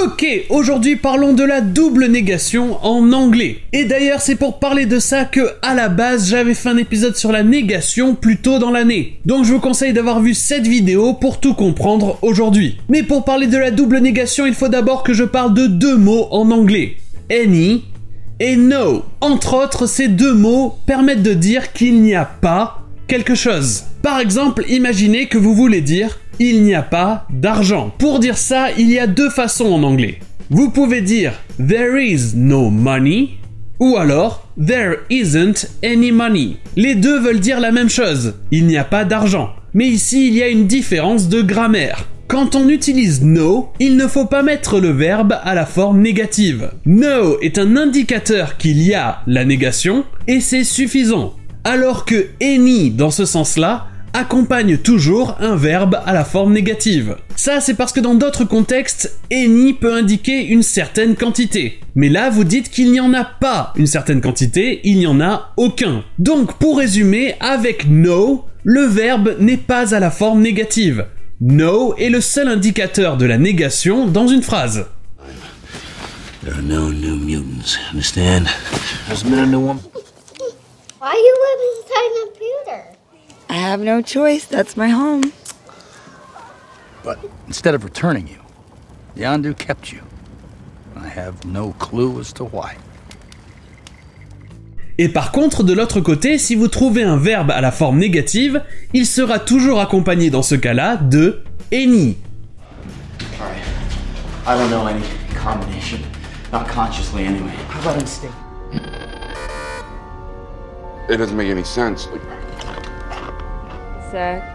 Ok, aujourd'hui parlons de la double négation en anglais. Et d'ailleurs c'est pour parler de ça que, à la base, j'avais fait un épisode sur la négation plus tôt dans l'année. Donc je vous conseille d'avoir vu cette vidéo pour tout comprendre aujourd'hui. Mais pour parler de la double négation, il faut d'abord que je parle de deux mots en anglais. Any et no. Entre autres, ces deux mots permettent de dire qu'il n'y a pas quelque chose. Par exemple, imaginez que vous voulez dire « il n'y a pas d'argent ». Pour dire ça, il y a deux façons en anglais. Vous pouvez dire « there is no money » ou alors « there isn't any money ». Les deux veulent dire la même chose, il n'y a pas d'argent. Mais ici, il y a une différence de grammaire. Quand on utilise no, il ne faut pas mettre le verbe à la forme négative. No est un indicateur qu'il y a la négation et c'est suffisant. Alors que any, dans ce sens-là, accompagne toujours un verbe à la forme négative. Ça, c'est parce que dans d'autres contextes, any peut indiquer une certaine quantité. Mais là, vous dites qu'il n'y en a pas une certaine quantité, il n'y en a aucun. Donc, pour résumer, avec no, le verbe n'est pas à la forme négative. No est le seul indicateur de la négation dans une phrase. There are no new mutants, understand? Hasn't been a new one. Why you live inside a computer? I have no choice. That's my home. But instead of returning you, Yondu kept you. I have no clue as to why. Et par contre, de l'autre côté, si vous trouvez un verbe à la forme négative, il sera toujours accompagné dans ce cas-là de any. Alright. I don't know any combination. Not consciously anyway. How about him stay? It doesn't make any sense.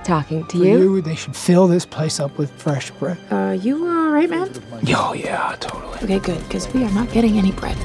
Talking to you. They should fill this place up with fresh bread. You all right, man? Oh yeah, totally. Okay, good, because we are not getting any bread.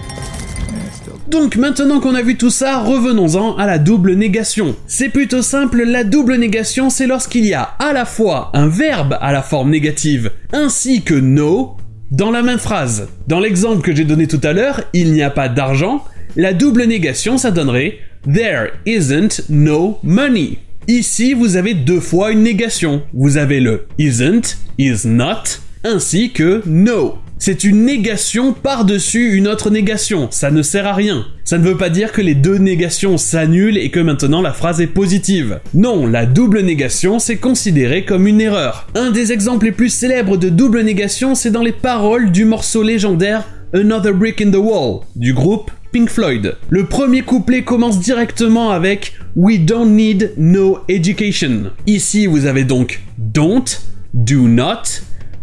Donc maintenant qu'on a vu tout ça, revenons-en à la double négation. C'est plutôt simple, la double négation c'est lorsqu'il y a à la fois un verbe à la forme négative ainsi que no dans la même phrase. Dans l'exemple que j'ai donné tout à l'heure, il n'y a pas d'argent, la double négation ça donnerait there isn't no money. Ici vous avez deux fois une négation. Vous avez le isn't, is not, ainsi que no. C'est une négation par-dessus une autre négation, ça ne sert à rien. Ça ne veut pas dire que les deux négations s'annulent et que maintenant la phrase est positive. Non, la double négation c'est considéré comme une erreur. Un des exemples les plus célèbres de double négation c'est dans les paroles du morceau légendaire Another Brick in the Wall du groupe Pink Floyd. Le premier couplet commence directement avec We don't need no education. Ici vous avez donc don't, do not,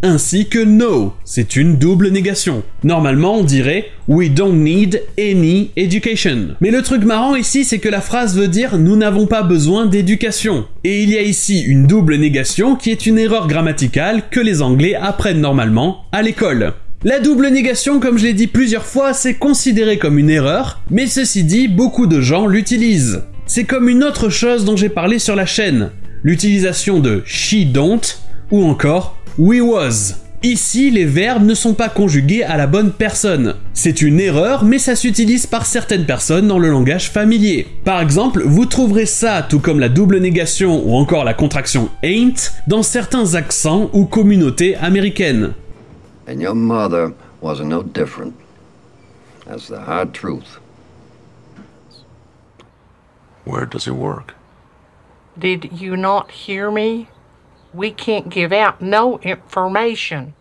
ainsi que no, c'est une double négation. Normalement, on dirait We don't need any education. Mais le truc marrant ici, c'est que la phrase veut dire Nous n'avons pas besoin d'éducation. Et il y a ici une double négation qui est une erreur grammaticale que les Anglais apprennent normalement à l'école. La double négation, comme je l'ai dit plusieurs fois, c'est considéré comme une erreur, mais ceci dit, beaucoup de gens l'utilisent. C'est comme une autre chose dont j'ai parlé sur la chaîne, l'utilisation de she don't ou encore we was. Ici, les verbes ne sont pas conjugués à la bonne personne. C'est une erreur, mais ça s'utilise par certaines personnes dans le langage familier. Par exemple, vous trouverez ça, tout comme la double négation ou encore la contraction ain't, dans certains accents ou communautés américaines. And your mother wasn't no different. That's the hard truth. Where does it work? Did you not hear me? We can't give out no information.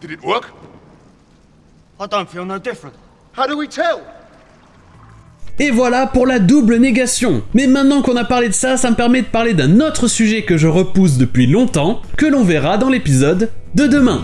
Did it work? I don't feel no different. How do we tell? Et voilà pour la double négation. Mais maintenant qu'on a parlé de ça, ça me permet de parler d'un autre sujet que je repousse depuis longtemps, que l'on verra dans l'épisode de demain.